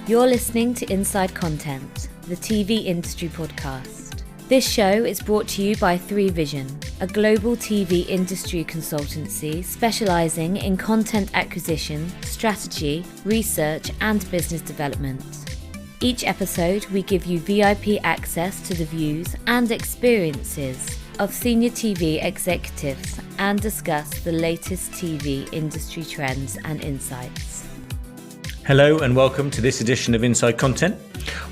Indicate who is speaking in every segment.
Speaker 1: You're listening to Inside Content, the TV industry podcast. This show is brought to you by 3Vision, a global TV industry consultancy specialising in content acquisition, strategy, research and business development. Each episode, we give you VIP access to the views and experiences of senior TV executives and discuss the latest TV industry trends and insights.
Speaker 2: Hello and welcome to this edition of Inside Content.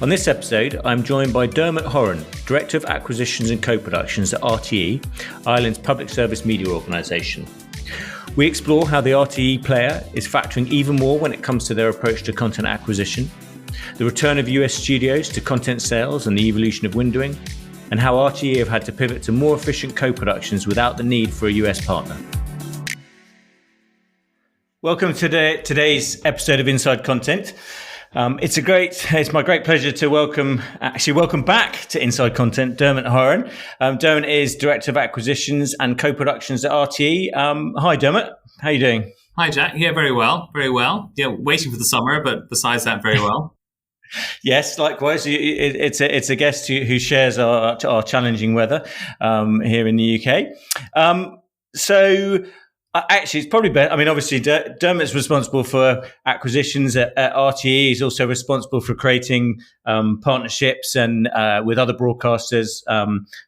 Speaker 2: On this episode, I'm joined by Dermot Horan, Director of Acquisitions and Co-Productions at RTE, Ireland's public service media organisation. We explore how the RTE player is factoring even more when it comes to their approach to content acquisition, the return of US studios to content sales and the evolution of windowing, and how RTE have had to pivot to more efficient co-productions without the need for a US partner. Welcome to today's episode of Inside Content. It's my great pleasure to welcome back to Inside Content, Dermot Horan. Dermot is Director of Acquisitions and Co-Productions at RTE. Hi, Dermot. How are you doing?
Speaker 3: Hi, Jack. Yeah, very well. Very well. Yeah, waiting for the summer, but besides that, very well.
Speaker 2: Yes, likewise. It's a guest who shares our challenging weather here in the UK. Actually, it's probably better. I mean, obviously, Dermot's responsible for acquisitions at RTE. He's also responsible for creating partnerships and with other broadcasters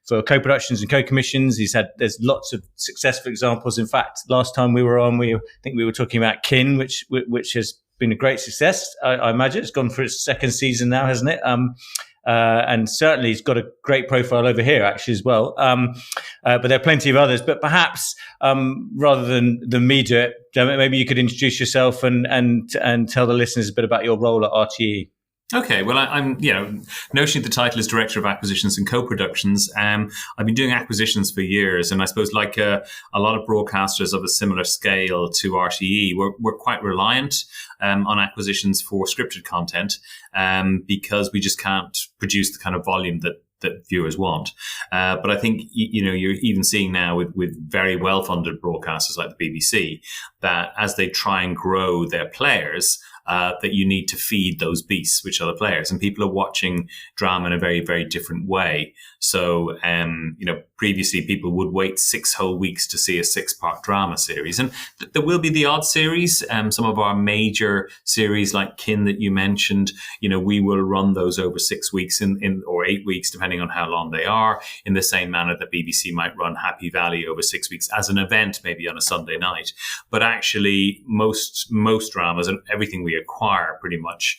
Speaker 2: for co-productions and co-commissions. There's lots of successful examples. In fact, last time we were on, I think we were talking about Kin, which has been a great success. I imagine it's gone for its second season now, hasn't it? And certainly he's got a great profile over here actually as well. But there are plenty of others. But perhaps rather than me do it, Dermot, maybe you could introduce yourself and tell the listeners a bit about your role at RTE.
Speaker 3: Okay, well, I'm notionally the title is Director of Acquisitions and Co-Productions. I've been doing acquisitions for years, and I suppose like a lot of broadcasters of a similar scale to RTE, we're quite reliant on acquisitions for scripted content because we just can't produce the kind of volume that viewers want. But I think, you're even seeing now with very well-funded broadcasters like the BBC that as they try and grow their players, that you need to feed those beasts, which are the players. And people are watching drama in a very, very different way. So, previously people would wait 6 whole weeks to see a 6-part drama series. And there will be the odd series. Some of our major series like Kin that you mentioned, we will run those over 6 weeks or 8 weeks, depending on how long they are, in the same manner that BBC might run Happy Valley over 6 weeks as an event, maybe on a Sunday night. But actually, most dramas and everything we acquire pretty much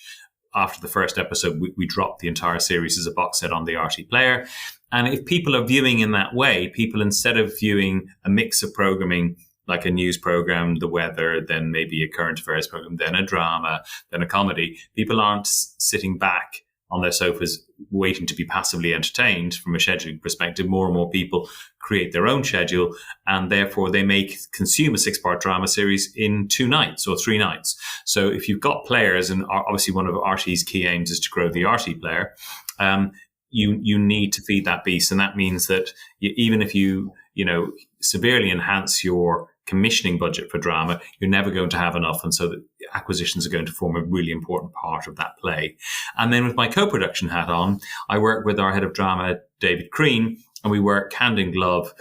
Speaker 3: after the first episode, we drop the entire series as a box set on the RT player. And if people are viewing in that way, people, instead of viewing a mix of programming, like a news program, the weather, then maybe a current affairs program, then a drama, then a comedy, people aren't sitting back on their sofas waiting to be passively entertained from a scheduling perspective. More and more people create their own schedule, and therefore they consume a 6-part drama series in 2 nights or 3 nights. So if you've got players, and obviously one of RT's key aims is to grow the RT player, you need to feed that beast. And that means that even if you severely enhance your commissioning budget for drama, you're never going to have enough. And so the acquisitions are going to form a really important part of that play. And then with my co-production hat on, I work with our head of drama, David Crean, and we work hand in glove,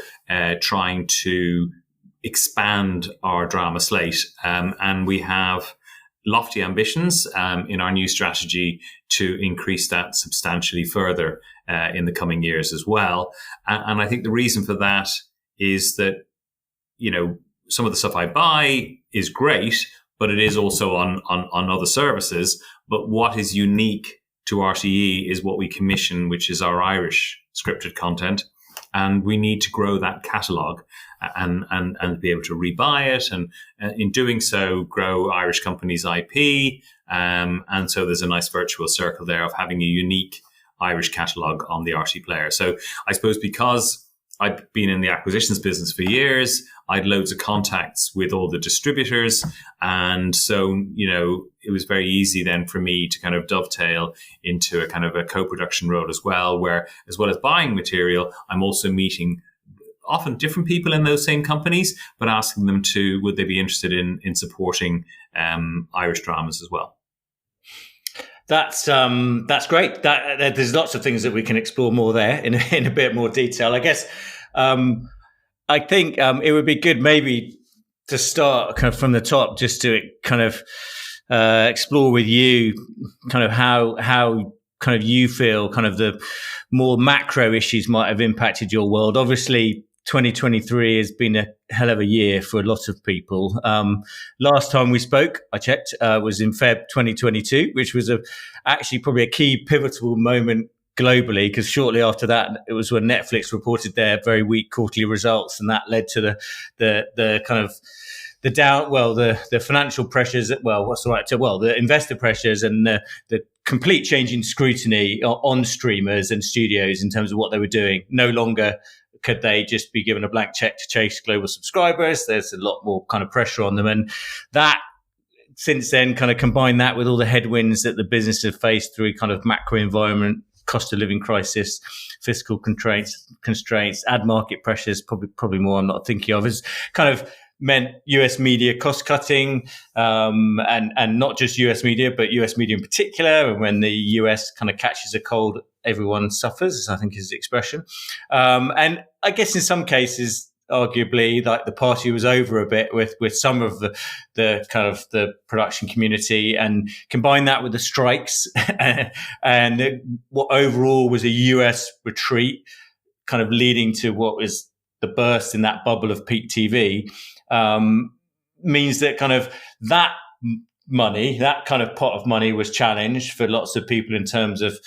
Speaker 3: trying to expand our drama slate. And we have lofty ambitions in our new strategy to increase that substantially further in the coming years as well. And I think the reason for that is that, some of the stuff I buy is great, but it is also on other services. But what is unique to RTE is what we commission, which is our Irish scripted content. And we need to grow that catalogue and be able to rebuy it. And in doing so, grow Irish companies' IP. And so there's a nice virtual circle there of having a unique Irish catalogue on the RT player. So I suppose because I've been in the acquisitions business for years, I had loads of contacts with all the distributors. And so, it was very easy then for me to kind of dovetail into a kind of a co-production role as well, where as well as buying material, I'm also meeting often different people in those same companies, but asking them would they be interested in supporting Irish dramas as well.
Speaker 2: That's great. There's lots of things that we can explore more there in a bit more detail. I guess I think it would be good maybe to start kind of from the top, just to kind of explore with you kind of how kind of you feel kind of the more macro issues might have impacted your world. Obviously, 2023 has been a hell of a year for a lot of people. Last time we spoke, I checked, was in Feb 2022, which was actually probably a key pivotal moment globally, because shortly after that, it was when Netflix reported their very weak quarterly results, and that led to the kind of the financial pressures, the investor pressures and the complete change in scrutiny on streamers and studios in terms of what they were doing. No longer could they just be given a blank check to chase global subscribers. There's a lot more kind of pressure on them. And that, since then, kind of combine that with all the headwinds that the business have faced through kind of macro environment, cost of living crisis, fiscal constraints, ad market pressures, probably more I'm not thinking of, has kind of meant US media cost cutting, and not just US media, but US media in particular. And when the US kind of catches a cold, everyone suffers, I think is the expression. And I guess in some cases, arguably, like the party was over a bit with some of the kind of the production community, and combine that with the strikes and what overall was a US retreat, kind of leading to what was the burst in that bubble of peak TV, means that kind of that money, that kind of pot of money, was challenged for lots of people in terms of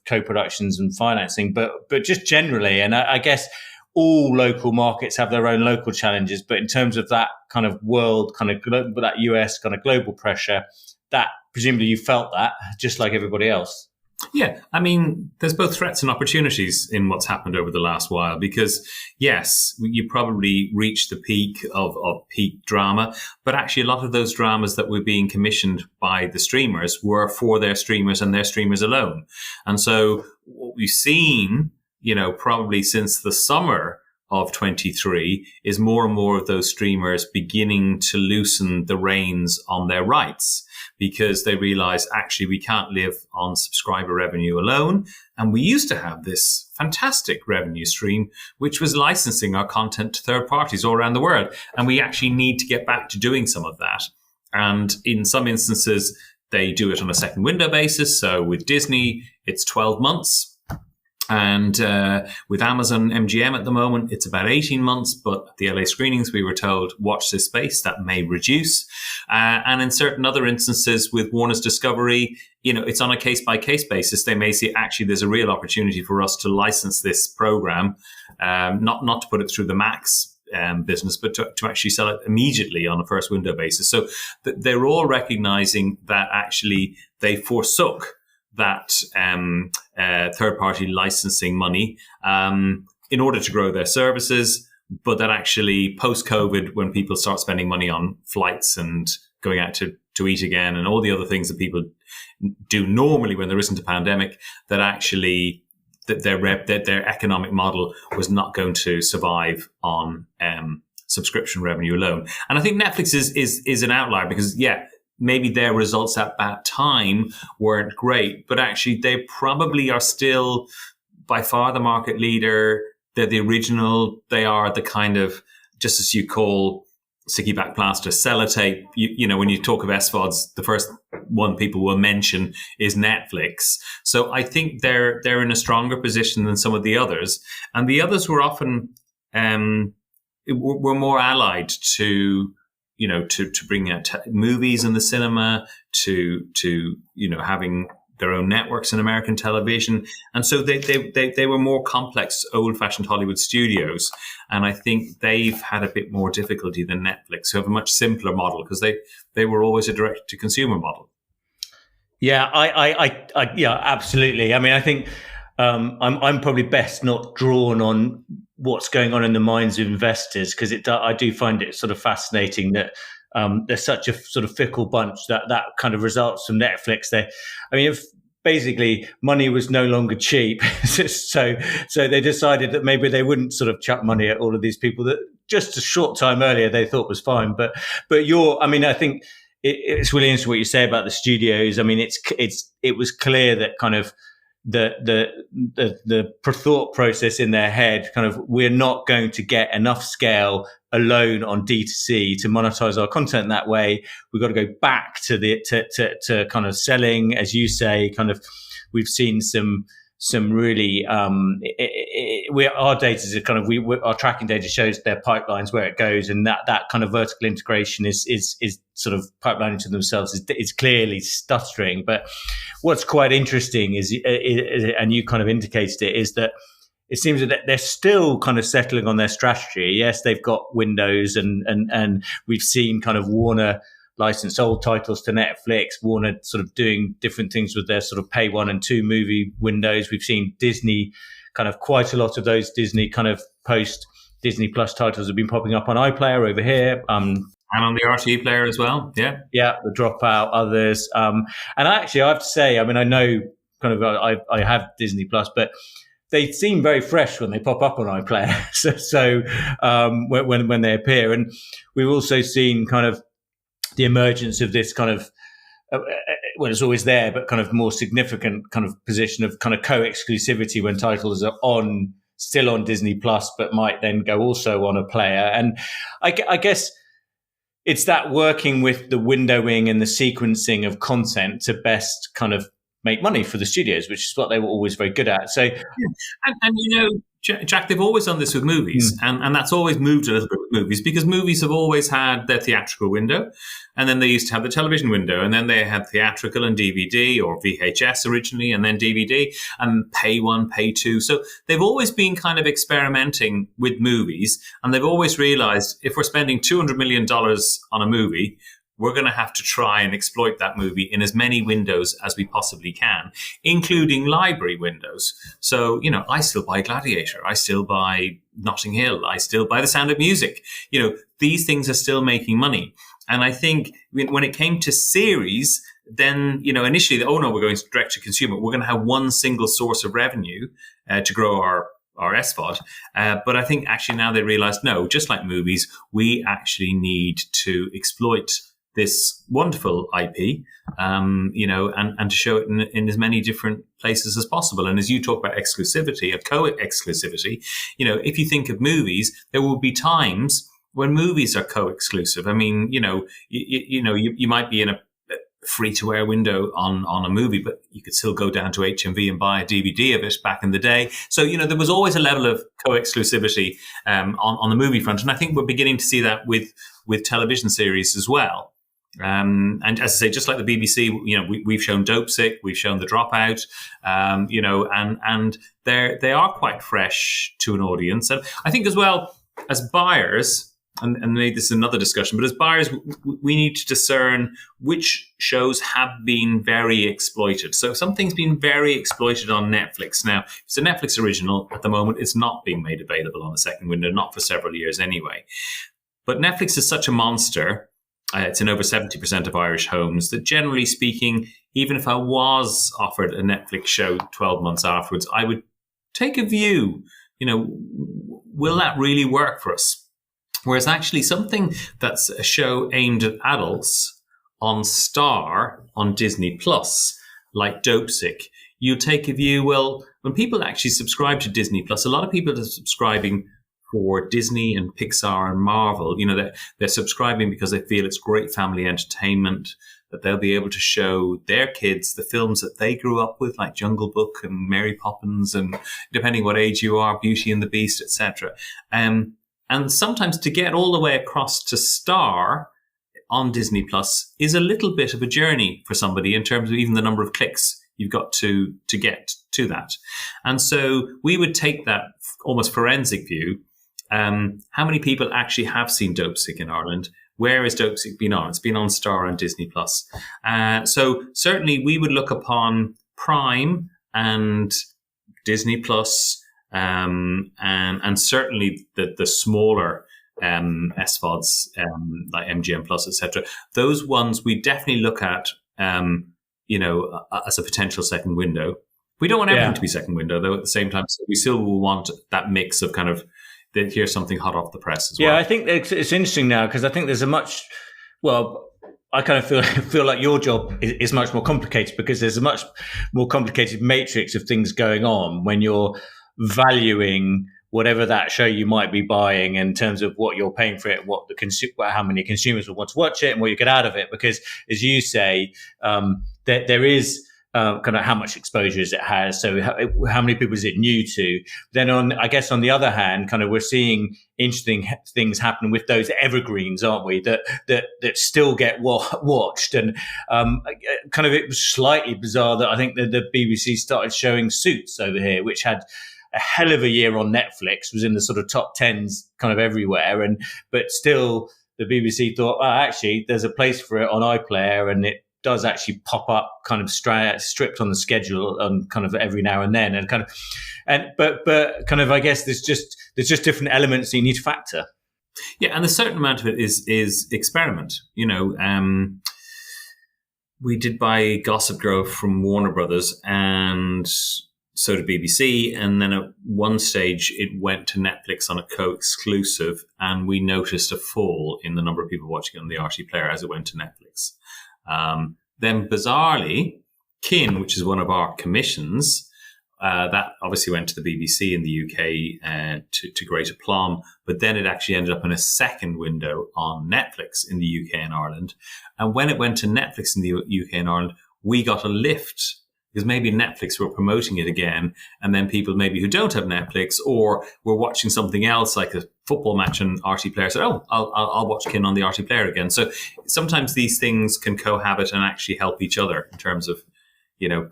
Speaker 2: co-productions and financing, but just generally. And I guess all local markets have their own local challenges, but in terms of that kind of world, kind of that US kind of global pressure, that presumably you felt that just like everybody else.
Speaker 3: Yeah, I mean, there's both threats and opportunities in what's happened over the last while, because yes, you probably reached the peak of peak drama, but actually a lot of those dramas that were being commissioned by the streamers were for their streamers and their streamers alone. And so what we've seen, probably since the summer of 23 is more and more of those streamers beginning to loosen the reins on their rights, because they realize actually we can't live on subscriber revenue alone. And we used to have this fantastic revenue stream, which was licensing our content to third parties all around the world. And we actually need to get back to doing some of that. And in some instances, they do it on a second window basis. So with Disney, it's 12 months. And with Amazon MGM at the moment, it's about 18 months. But at the LA screenings, we were told, watch this space. That may reduce. And in certain other instances with Warner's Discovery, it's on a case-by-case basis. They may say, actually, there's a real opportunity for us to license this program, not to put it through the Max business, but to actually sell it immediately on a first window basis. So they're all recognizing that actually they forsook that third-party licensing money in order to grow their services, but that actually post-COVID, when people start spending money on flights and going out to eat again and all the other things that people do normally when there isn't a pandemic, that actually that their economic model was not going to survive on subscription revenue alone. And I think Netflix is an outlier, because maybe their results at that time weren't great, but actually they probably are still by far the market leader. They're the original. They are the kind of, just as you call sticky back plaster, sellotape. When you talk of SVODs, the first one people will mention is Netflix. So I think they're in a stronger position than some of the others. And the others were often were more allied to bring out movies in the cinema, to having their own networks in American television. And so they were more complex, old-fashioned Hollywood studios. And I think they've had a bit more difficulty than Netflix, who have a much simpler model, because they were always a direct-to-consumer model.
Speaker 2: Yeah, I absolutely. I mean, I think I'm probably best not drawn on what's going on in the minds of investors, because I do find it sort of fascinating that there's such a sort of fickle bunch that kind of results from Netflix. If basically money was no longer cheap, so they decided that maybe they wouldn't sort of chuck money at all of these people that just a short time earlier they thought was fine. But I think it's really interesting what you say about the studios. I mean, it was clear that kind of the thought process in their head, kind of, we're not going to get enough scale alone on D2C to monetize our content that way. We've got to go back to kind of selling, as you say. Kind of, we've seen some really our data is kind of our tracking data shows their pipelines where it goes, and that kind of vertical integration is sort of pipelining to themselves is clearly stuttering. But what's quite interesting is, and you kind of indicated it, is that it seems that they're still kind of settling on their strategy. Yes, they've got windows, and we've seen kind of Warner license old titles to Netflix, Warner sort of doing different things with their sort of pay 1 and 2 movie windows. We've seen Disney, kind of quite a lot of those Disney kind of post Disney Plus titles have been popping up on iPlayer over here.
Speaker 3: And on the RTE player as well. Yeah.
Speaker 2: Yeah. The Dropout, others. And actually, I have to say, I mean, I know kind of, I have Disney Plus, but they seem very fresh when they pop up on iPlayer. so when they appear. And we've also seen kind of the emergence of this kind of, well, it's always there, but kind of more significant kind of position of kind of co-exclusivity when titles are still on Disney Plus, but might then go also on a player. And I guess it's that working with the windowing and the sequencing of content to best kind of make money for the studios, which is what they were always very good at. So,
Speaker 3: and you know, Jack, they've always done this with movies, and that's always moved a little bit with movies, because movies have always had their theatrical window, and then they used to have the television window, and then they had theatrical and DVD, or VHS originally, and then DVD, and pay 1, pay 2. So they've always been kind of experimenting with movies, and they've always realized if we're spending $200 million on a movie, we're going to have to try and exploit that movie in as many windows as we possibly can, including library windows. So, you know, I still buy Gladiator. I still buy Notting Hill. I still buy The Sound of Music. You know, these things are still making money. And I think when it came to series, then, you know, initially, we're going to direct to consumer. We're going to have one single source of revenue to grow our SVOD. But I think actually now they realize, no, just like movies, we actually need to exploit this wonderful IP, you know, and to show it in as many different places as possible. And as you talk about exclusivity, of co-exclusivity, you know, if you think of movies, there will be times when movies are co-exclusive. I mean, you know, you might be in a free-to-air window on a movie, but you could still go down to HMV and buy a DVD of it back in the day. So, you know, there was always a level of co-exclusivity on the movie front. And I think we're beginning to see that with television series as well. And as I say, just like the BBC, you know, we've shown Dopesick, we've shown The Dropout, you know, and they are quite fresh to an audience. And I think as well, as buyers, and maybe this is another discussion, but as buyers, we need to discern which shows have been very exploited. So something's been very exploited on Netflix. Now, it's a Netflix original at the moment. It's not being made available on the second window, not for several years anyway. But Netflix is such a monster. It's in over 70% of Irish homes that, generally speaking, even if I was offered a Netflix show 12 months afterwards, I would take a view, you know, will that really work for us? Whereas actually something that's a show aimed at adults on Star, on Disney Plus, like Dopesick, you take a view, well, when people actually subscribe to Disney Plus, a lot of people are subscribing for Disney and Pixar and Marvel. You know, they're subscribing because they feel it's great family entertainment, that they'll be able to show their kids the films that they grew up with, like Jungle Book and Mary Poppins, and depending what age you are, Beauty and the Beast, etc. And sometimes to get all the way across to Star on Disney Plus is a little bit of a journey for somebody in terms of even the number of clicks you've got to get to that. And so we would take that almost forensic view. How many people actually have seen Dopesick in Ireland? Where has Dopesick been on? It's been on Star and Disney Plus. So certainly we would look upon Prime and Disney Plus, and certainly the smaller SVODs like MGM Plus, etc. Those ones we definitely look at, you know, as a potential second window. We don't want everything to be second window, though. At the same time, we still will want that mix of kind of, here's something hot off the press as well.
Speaker 2: Yeah, I think it's interesting now because I think there's a much, well, I kind of feel like your job is much more complicated, because there's a much more complicated matrix of things going on when you're valuing whatever that show you might be buying in terms of what you're paying for it, how many consumers will want to watch it, and what you get out of it. Because, as you say, there is kind of how much exposure it has. So how many people is it new to? Then on the other hand, kind of we're seeing interesting things happen with those evergreens, aren't we? That still get watched. And kind of it was slightly bizarre that I think that the BBC started showing Suits over here, which had a hell of a year on Netflix, was in the sort of top tens kind of everywhere. But still the BBC thought, oh, actually there's a place for it on iPlayer, and it does actually pop up kind of stripped on the schedule on kind of every now and then, but kind of I guess there's just different elements that you need to factor.
Speaker 3: Yeah, and a certain amount of it is experiment. We did buy Gossip Girl from Warner Brothers, and so did BBC, and then at one stage it went to Netflix on a co-exclusive, and we noticed a fall in the number of people watching it on the RT player as it went to Netflix. Then bizarrely, Kin, which is one of our commissions, that obviously went to the BBC in the UK to great aplomb, but then it actually ended up in a second window on Netflix in the UK and Ireland. And when it went to Netflix in the UK and Ireland, we got a lift, because maybe Netflix were promoting it again, and then people maybe who don't have Netflix or were watching something else like a football match on RT Player said, oh, I'll watch Kin on the RT Player again. So sometimes these things can cohabit and actually help each other in terms of,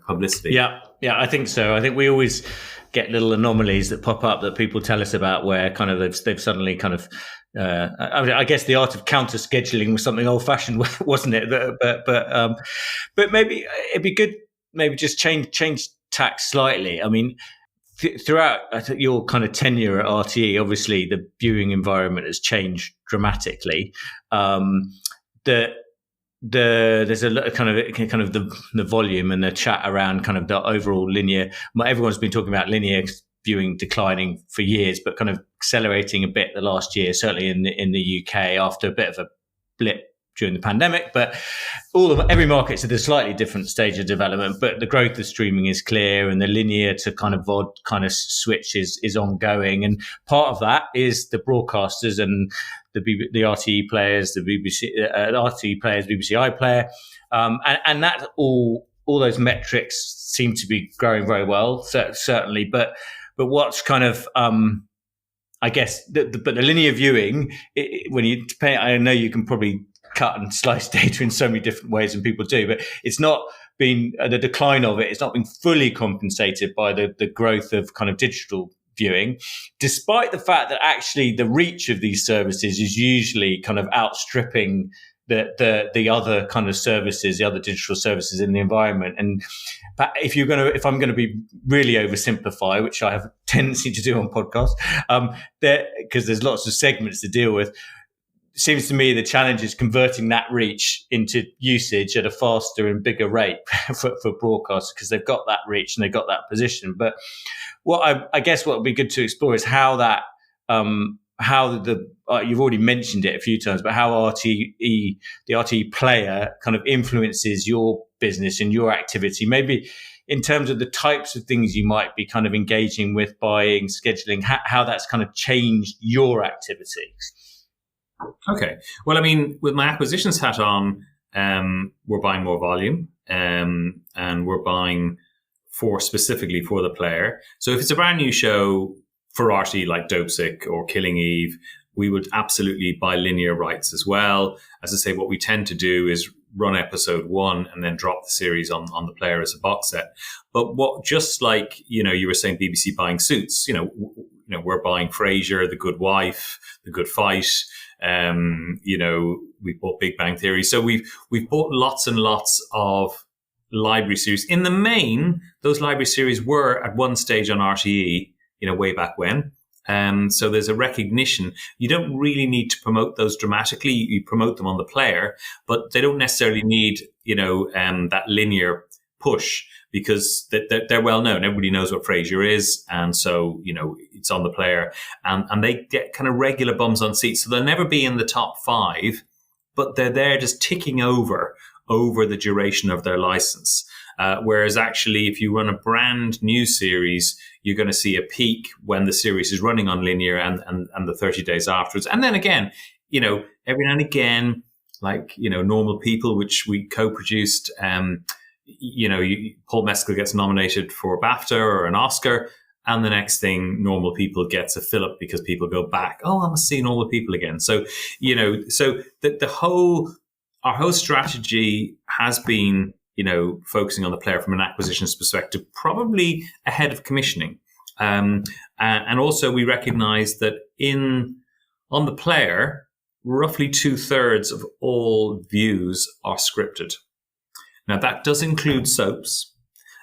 Speaker 3: publicity.
Speaker 2: Yeah, I think so. I think we always get little anomalies that pop up that people tell us about, where kind of they've suddenly kind of I guess the art of counter scheduling was something old fashioned, wasn't it? But maybe it'd be good. Maybe just change tack slightly. I mean, throughout your kind of tenure at RTE, obviously the viewing environment has changed dramatically. There's a kind of the volume and the chat around kind of the overall linear. Everyone's been talking about linear viewing declining for years, but kind of accelerating a bit the last year, certainly in the UK after a bit of a blip during the pandemic. But every market's at a slightly different stage of development, but the growth of streaming is clear, and the linear to kind of VOD kind of switch is ongoing. And part of that is the broadcasters and the RTE players, the BBC RTE players, BBC iPlayer, and that all those metrics seem to be growing very well, certainly. But what's kind of I guess but the linear viewing, when you pay, I know you can probably cut and slice data in so many different ways than people do, but it's not been the decline of it. It's not been fully compensated by the growth of kind of digital viewing, despite the fact that actually the reach of these services is usually kind of outstripping the other kind of services, the other digital services in the environment. And if I'm going to be really oversimplify, which I have a tendency to do on podcasts, because there's lots of segments to deal with. It seems to me the challenge is converting that reach into usage at a faster and bigger rate for broadcasters, because they've got that reach and they've got that position. But I guess what would be good to explore is how that, you've already mentioned it a few times, but how the RTE player kind of influences your business and your activity, maybe in terms of the types of things you might be kind of engaging with, buying, scheduling, how that's kind of changed your activity.
Speaker 3: Okay. Well, I mean, with my acquisitions hat on, we're buying more volume, and we're buying specifically for the player. So if it's a brand new show for RTE like Dopesick or Killing Eve, we would absolutely buy linear rights as well. As I say, what we tend to do is run episode 1 and then drop the series on the player as a box set. But just like, you were saying BBC buying Suits, we're buying Frasier, The Good Wife, The Good Fight. We bought Big Bang Theory. So we've bought lots and lots of library series. In the main, those library series were at one stage on RTE, way back when. So there's a recognition. You don't really need to promote those dramatically. You promote them on the player, but they don't necessarily need, that linear push, because they're well known. Everybody knows what Frasier is. And so, it's on the player, and they get kind of regular bums on seats. So they'll never be in the top 5, but they're there just ticking over the duration of their license. Whereas actually, if you run a brand new series, you're going to see a peak when the series is running on linear and the 30 days afterwards. And then again, every now and again, like, Normal People, which we co-produced, Paul Mescal gets nominated for a BAFTA or an Oscar. And the next thing, Normal People gets a fill-up because people go back, I must see Normal People again. So, our whole strategy has been, focusing on the player from an acquisitions perspective, probably ahead of commissioning. And also we recognize that on the player, roughly 2/3 of all views are scripted. Now that does include soaps,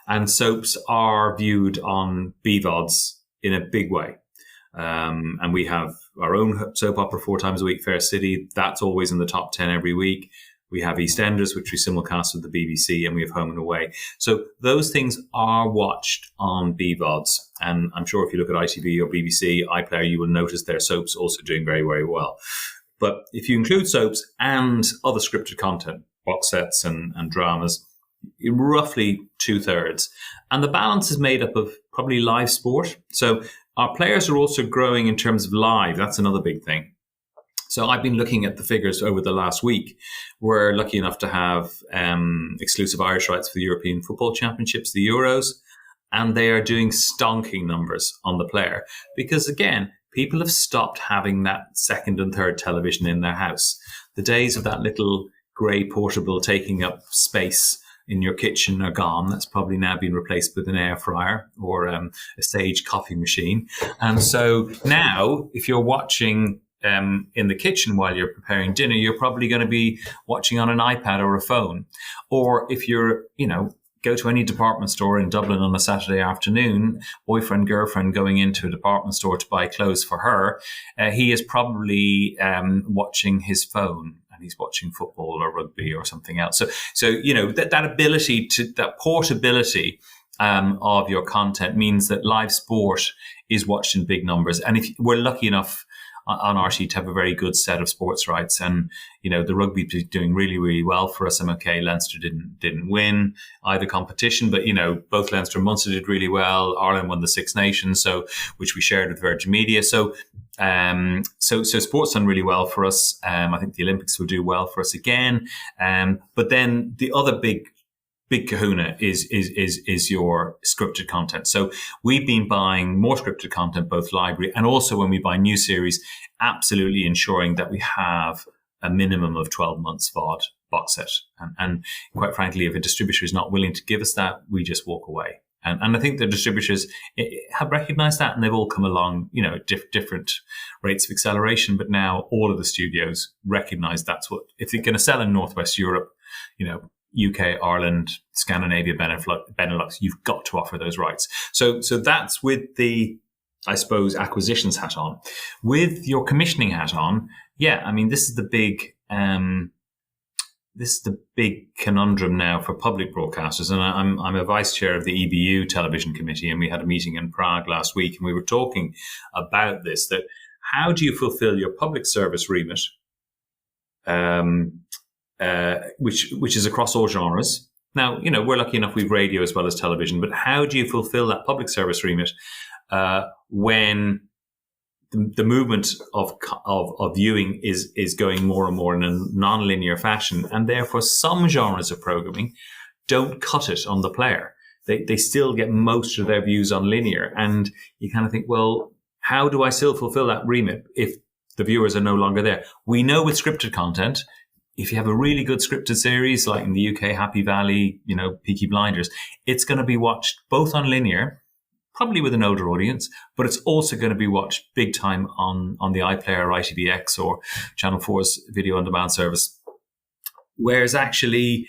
Speaker 3: and soaps are viewed on BVODs in a big way. And we have our own soap opera 4 times a week, Fair City. That's always in the top 10 every week. We have EastEnders, which we simulcast with the BBC, and we have Home and Away. So those things are watched on BVODs. And I'm sure if you look at ITV or BBC, iPlayer, you will notice their soaps also doing very, very well. But if you include soaps and other scripted content, box sets and dramas, roughly 2/3. And the balance is made up of probably live sport. So our players are also growing in terms of live. That's another big thing. So I've been looking at the figures over the last week. We're lucky enough to have exclusive Irish rights for the European Football Championships, the Euros, and they are doing stonking numbers on the player because, again, people have stopped having that second and third television in their house. The days of that little grey portable taking up space in your kitchen are gone. That's probably now been replaced with an air fryer or a Sage coffee machine. And so now, if you're watching in the kitchen while you're preparing dinner, you're probably going to be watching on an iPad or a phone. Or if you're, go to any department store in Dublin on a Saturday afternoon, boyfriend, girlfriend going into a department store to buy clothes for her, he is probably watching his phone and he's watching football or rugby or something else. So that ability that portability of your content means that live sport is watched in big numbers. And if we're lucky enough on RTÉ to have a very good set of sports rights, and the rugby is doing really, really well for us. I'm okay. Leinster didn't win either competition, but both Leinster and Munster did really well. Ireland won the Six Nations, which we shared with Virgin Media. So sports done really well for us. I think the Olympics will do well for us again. But then the other big kahuna is your scripted content. So we've been buying more scripted content, both library and also when we buy new series, absolutely ensuring that we have a minimum of 12 months VOD box set. And quite frankly, if a distributor is not willing to give us that, we just walk away. And I think the distributors have recognized that, and they've all come along, different rates of acceleration. But now all of the studios recognize that's what, if they're going to sell in Northwest Europe, UK, Ireland, Scandinavia, Benelux, you've got to offer those rights. So that's with the, I suppose, acquisitions hat on. With your commissioning hat on, this is the big conundrum now for public broadcasters. And I'm a vice chair of the EBU television committee, and we had a meeting in Prague last week, and we were talking about this, that how do you fulfill your public service remit, which is across all genres. Now, we're lucky enough we've radio as well as television, but how do you fulfill that public service remit when the movement of viewing is going more and more in a non-linear fashion, and therefore some genres of programming don't cut it on the player. They still get most of their views on linear, and you kind of think, well, how do I still fulfill that remit if the viewers are no longer there? We know with scripted content, if you have a really good scripted series, like in the UK, Happy Valley, Peaky Blinders, it's going to be watched both on linear, probably with an older audience, but it's also going to be watched big time on the iPlayer, or ITVX, or Channel 4's video on demand service. Whereas actually,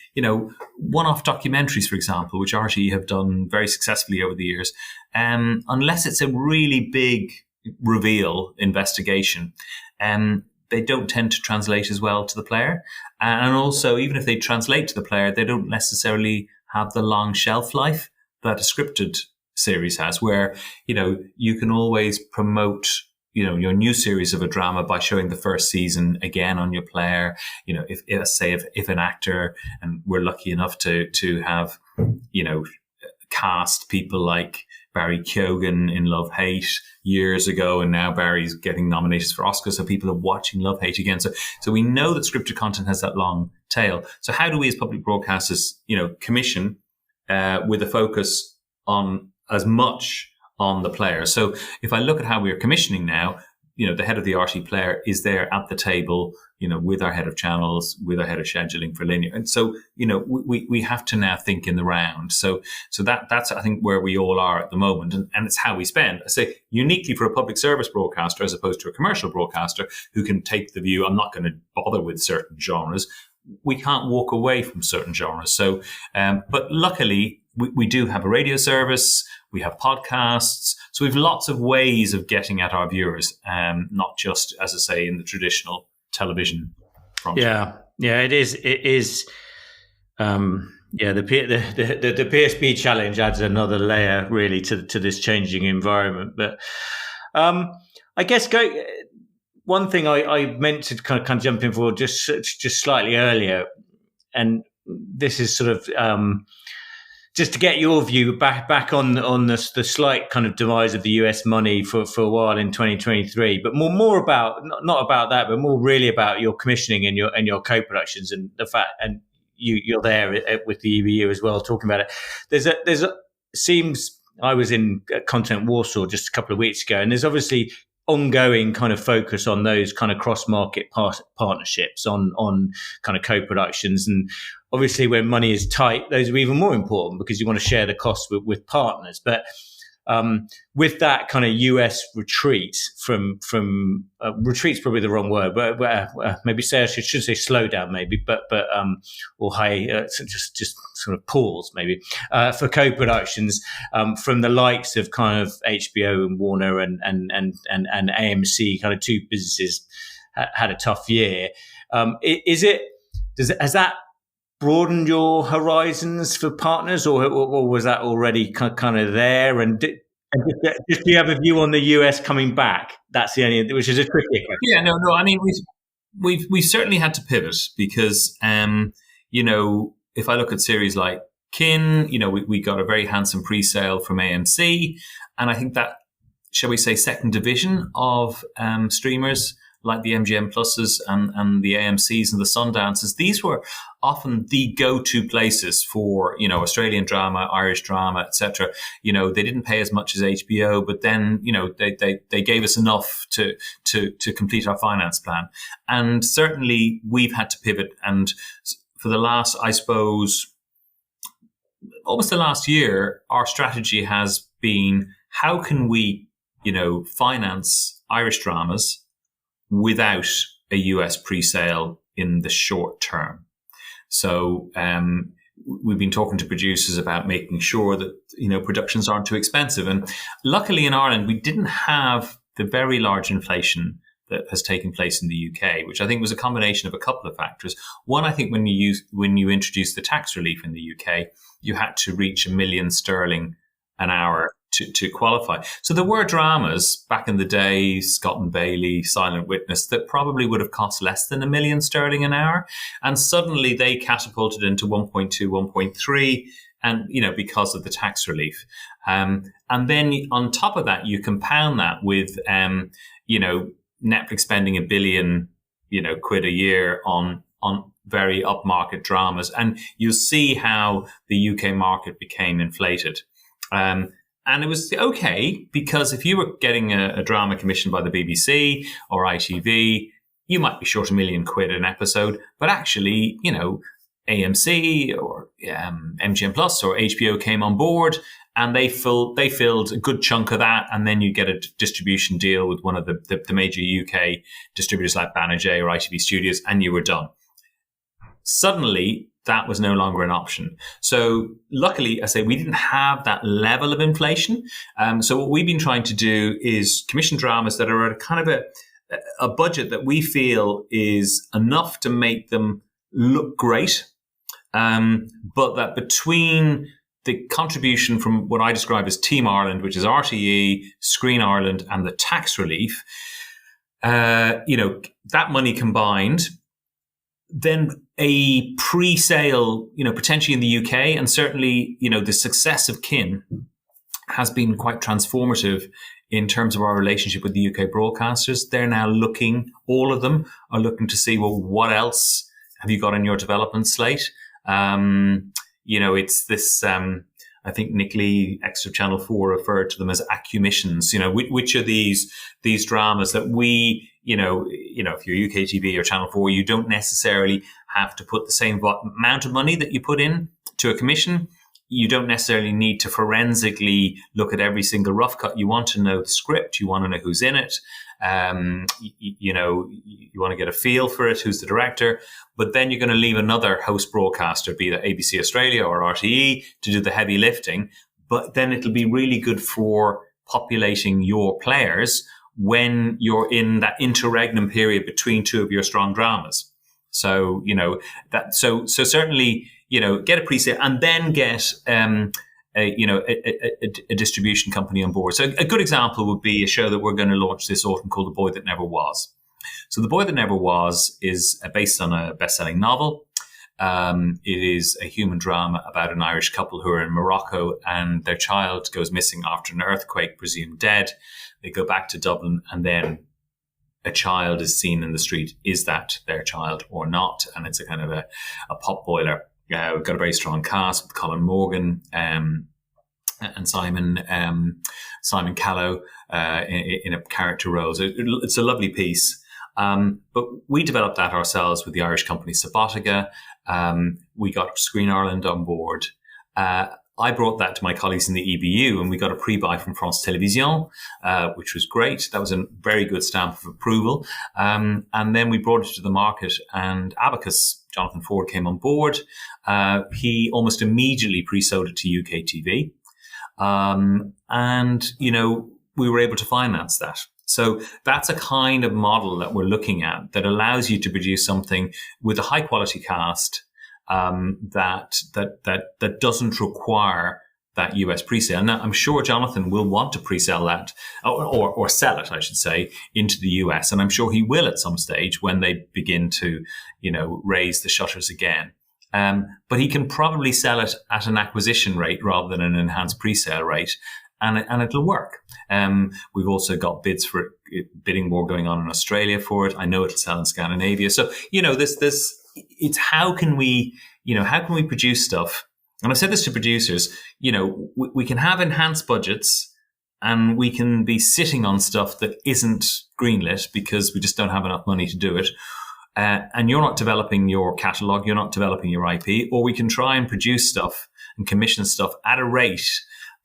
Speaker 3: one-off documentaries, for example, which RTÉ have done very successfully over the years, unless it's a really big reveal investigation, they don't tend to translate as well to the player. And also, even if they translate to the player, they don't necessarily have the long shelf life that a scripted series has, where, you can always promote, your new series of a drama by showing the first season again on your player. If an actor, and we're lucky enough to have, cast people like Barry Keoghan in Love Hate years ago, and now Barry's getting nominations for Oscars, so people are watching Love Hate again. So we know that scripted content has that long tail. So how do we as public broadcasters, commission with a focus on as much on the player? So if I look at how we are commissioning now, the head of the RT player is there at the table, with our head of channels, with our head of scheduling for linear. And so, we have to now think in the round. So that's, I think, where we all are at the moment. And it's how we spend. I say uniquely for a public service broadcaster, as opposed to a commercial broadcaster who can take the view, I'm not going to bother with certain genres. We can't walk away from certain genres. So, but luckily we do have a radio service. We have podcasts. So we have lots of ways of getting at our viewers, not just, as I say, in the traditional television front.
Speaker 2: Yeah, it is. The PSB challenge adds another layer really to this changing environment. But I guess one thing I meant to kind of jump in for just slightly earlier, and this is sort of just to get your view back on the slight kind of demise of the US money for a while in 2023, but more about not about that, but more really about your commissioning and your co-productions and the fact, and you're there with the EBU as well talking about it. Seems I was in Content Warsaw just a couple of weeks ago, and there's obviously ongoing kind of focus on those kind of cross-market partnerships on kind of co-productions. And obviously when money is tight, those are even more important because you want to share the costs with partners. But with that kind of US retreat from retreat's probably the wrong word, but maybe I should say slow down maybe, but or just sort of pause maybe for co-productions from the likes of kind of HBO and Warner and AMC, kind of two businesses had a tough year. Has that broadened your horizons for partners, or was that already kind of there? And do you have a view on the US coming back? That's the only, which is a tricky question.
Speaker 3: Yeah, no. I mean, we've certainly had to pivot because, if I look at series like Kin, we got a very handsome pre-sale from AMC, and I think that, shall we say, second division of streamers like the MGM Pluses and the AMCs and the Sundances, these were often the go-to places for, Australian drama, Irish drama, etc. They didn't pay as much as HBO, but then, they gave us enough to complete our finance plan. And certainly we've had to pivot. And for the last, I suppose, almost the last year, our strategy has been, how can we, finance Irish dramas without a US pre-sale in the short term? So we've been talking to producers about making sure that, productions aren't too expensive. And luckily in Ireland, we didn't have the very large inflation that has taken place in the UK, which I think was a combination of a couple of factors. One, I think when you introduced the tax relief in the UK, you had to reach £1 million an hour to qualify. So there were dramas back in the day, Scott and Bailey, Silent Witness, that probably would have cost less than £1 million an hour. And suddenly they catapulted into 1.2, 1.3, and, because of the tax relief. And then on top of that, you compound that with, Netflix spending £1 billion, quid a year on very upmarket dramas. And you'll see how the UK market became inflated. And it was okay, because if you were getting a drama commissioned by the BBC or ITV, you might be short £1 million an episode, but actually, AMC or MGM Plus or HBO came on board and they filled a good chunk of that, and then you get a distribution deal with one of the major UK distributors like Banijay or ITV Studios, and you were done. Suddenly, that was no longer an option. So luckily, I say, we didn't have that level of inflation. So what we've been trying to do is commission dramas that are at kind of a budget that we feel is enough to make them look great, but that between the contribution from what I describe as Team Ireland, which is RTE, Screen Ireland, and the tax relief, that money combined, then a pre-sale, potentially in the UK, and certainly, the success of Kin has been quite transformative in terms of our relationship with the UK broadcasters. They're now all of them are looking to see, well, what else have you got on your development slate? It's this, I think Nick Lee, ex of Channel 4, referred to them as accumissions. Which are these dramas that we, if you're UKTV or Channel 4, you don't necessarily have to put the same amount of money that you put in to a commission. You don't necessarily need to forensically look at every single rough cut. You want to know the script. You want to know who's in it. You want to get a feel for it, who's the director. But then you're going to leave another host broadcaster, be that ABC Australia or RTE, to do the heavy lifting. But then it'll be really good for populating your players when you're in that interregnum period between two of your strong dramas. So, so certainly, get a pre-sale and then get, a distribution company on board. So a good example would be a show that we're going to launch this autumn called The Boy That Never Was. So The Boy That Never Was is based on a best-selling novel. It is a human drama about an Irish couple who are in Morocco and their child goes missing after an earthquake, presumed dead. They go back to Dublin and then a child is seen in the street. Is that their child or not? And it's a kind of a pot boiler. We've got a very strong cast with Colin Morgan and Simon Callow in a character role. So it's a lovely piece. But we developed that ourselves with the Irish company Sabotica. We got Screen Ireland on board. I brought that to my colleagues in the EBU and we got a pre-buy from France Télévisions, which was great. That was a very good stamp of approval. And then we brought it to the market and Abacus, Jonathan Ford, came on board. He almost immediately pre-sold it to UK TV. We were able to finance that. So that's a kind of model that we're looking at that allows you to produce something with a high quality cast, that doesn't require that US pre-sale. Now, I'm sure Jonathan will want to pre-sell that or sell it, I should say, into the US. And I'm sure he will at some stage when they begin to, raise the shutters again. But he can probably sell it at an acquisition rate rather than an enhanced pre-sale rate. And it'll work. We've also got bidding war going on in Australia for it. I know it'll sell in Scandinavia. So, it's how can we produce stuff? And I've said this to producers, we can have enhanced budgets and we can be sitting on stuff that isn't greenlit because we just don't have enough money to do it. And you're not developing your catalog, you're not developing your IP, or we can try and produce stuff and commission stuff at a rate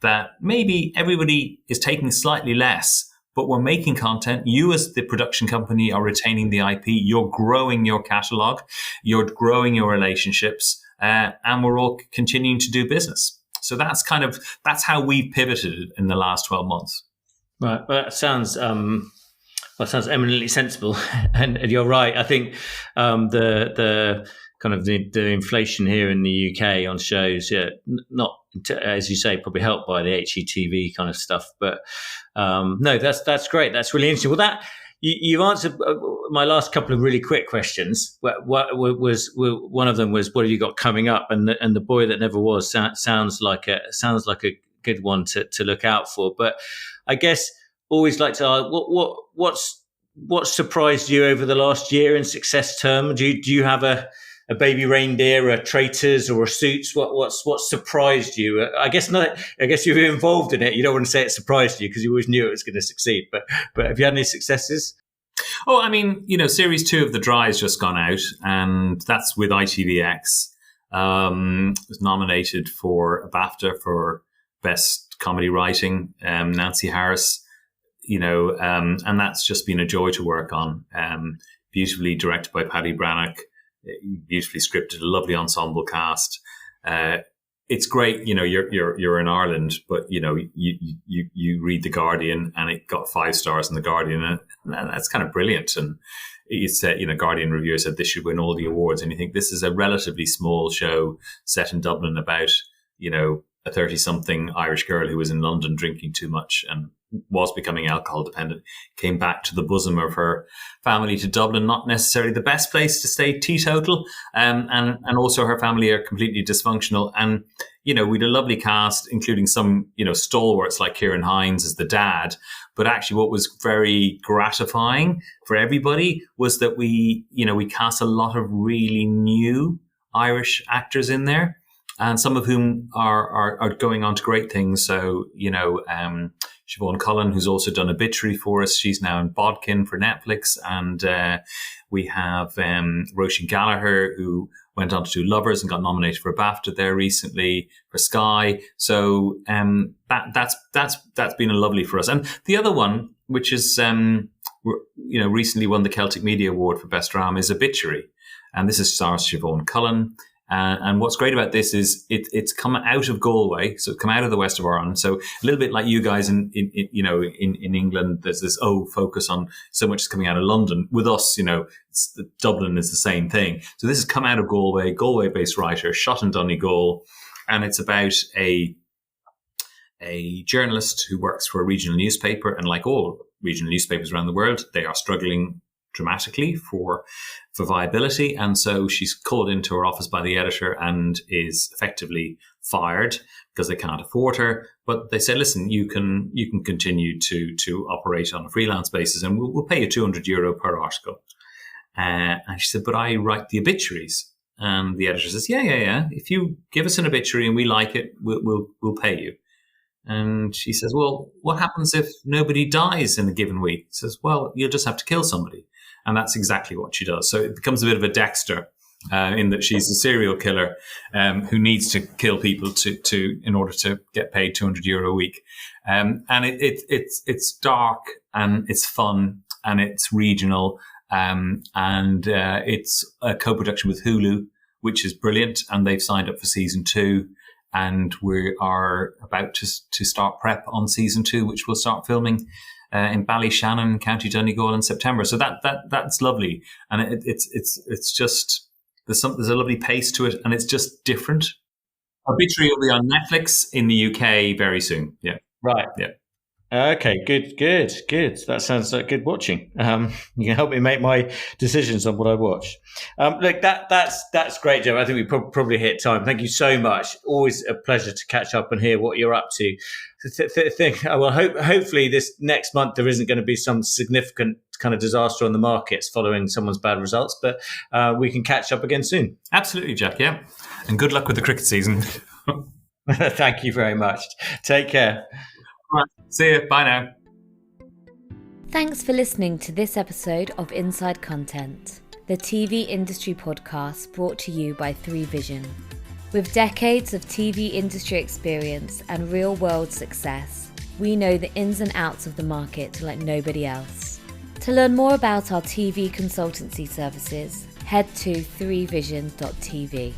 Speaker 3: that maybe everybody is taking slightly less, but we're making content. You as the production company are retaining the IP. You're growing your catalog. You're growing your relationships. And we're all continuing to do business. So that's how we've pivoted in the last 12 months.
Speaker 2: Right. Well, that sounds eminently sensible. And you're right. I think the kind of the inflation here in the UK on shows, not, as you say, probably helped by the HETV kind of stuff. But no, that's great. That's really interesting. Well, you've answered my last couple of really quick questions. What was one of them was, what have you got coming up? And The Boy That Never Was sounds like a good one to look out for. But I guess always like to ask, what surprised you over the last year in success term? Do you have a Baby Reindeer, a Traitors, or a Suits? What surprised you? I guess not. I guess you're involved in it. You don't want to say it surprised you because you always knew it was going to succeed. But have you had any successes?
Speaker 3: Oh, I mean, series 2 of The Dry has just gone out, and that's with ITVX. Was nominated for a BAFTA for Best Comedy Writing. Nancy Harris, and that's just been a joy to work on. Beautifully directed by Paddy Brannock. Beautifully scripted, a lovely ensemble cast. It's great, you're in Ireland, but you read The Guardian and it got 5 stars in The Guardian, and that's kind of brilliant. And it said, Guardian reviewer said this should win all the awards, and you think this is a relatively small show set in Dublin about a 30-something Irish girl who was in London drinking too much and was becoming alcohol dependent, came back to the bosom of her family to Dublin, not necessarily the best place to stay teetotal. And also her family are completely dysfunctional. And, we had a lovely cast, including some, stalwarts like Kieran Hines as the dad. But actually what was very gratifying for everybody was that we cast a lot of really new Irish actors in there, and some of whom are going on to great things. So, Siobhan Cullen, who's also done Obituary for us. She's now in Bodkin for Netflix. And we have Roisin Gallagher, who went on to do Lovers and got nominated for a BAFTA there recently for Sky. So that's been a lovely for us. And the other one, which is recently won the Celtic Media Award for Best Drama, is Obituary. And this is stars Siobhan Cullen. And what's great about this is it's come out of Galway, so it's come out of the west of Ireland. So a little bit like you guys in England, there's this focus on so much is coming out of London. With us, Dublin is the same thing. So this has come out of Galway-based writer, shot in Donegal, and it's about a journalist who works for a regional newspaper, and like all regional newspapers around the world, they are struggling dramatically for viability. And so she's called into her office by the editor and is effectively fired because they can't afford her. But they say, listen, you can continue to operate on a freelance basis, and we'll pay you €200 per article. And she said, but I write the obituaries. And the editor says, yeah. If you give us an obituary and we like it, we'll pay you. And she says, well, what happens if nobody dies in a given week? She says, well, you'll just have to kill somebody. And that's exactly what she does. So it becomes a bit of a Dexter in that she's a serial killer who needs to kill people in order to get paid €200 a week. And it's dark and it's fun and it's regional and it's a co-production with Hulu, which is brilliant. And they've signed up for season 2. And we are about to start prep on season 2, which we'll start filming in Ballyshannon, County Donegal in September. So that's lovely, and it's just there's a lovely pace to it, and it's just different. Obituary will be on Netflix in the UK very soon. Yeah,
Speaker 2: right.
Speaker 3: Yeah.
Speaker 2: Okay, good. That sounds like good watching. You can help me make my decisions on what I watch. Look, that's great, Joe. I think we probably hit time. Thank you so much. Always a pleasure to catch up and hear what you're up to. Hopefully this next month there isn't going to be some significant kind of disaster on the markets following someone's bad results, but we can catch up again soon.
Speaker 3: Absolutely, Jack. Yeah, and good luck with the cricket season.
Speaker 2: Thank you very much. Take care.
Speaker 3: Right. See you. Bye now.
Speaker 1: Thanks for listening to this episode of Inside Content, the TV industry podcast brought to you by 3Vision. With decades of TV industry experience and real-world success, we know the ins and outs of the market like nobody else. To learn more about our TV consultancy services, head to 3vision.tv.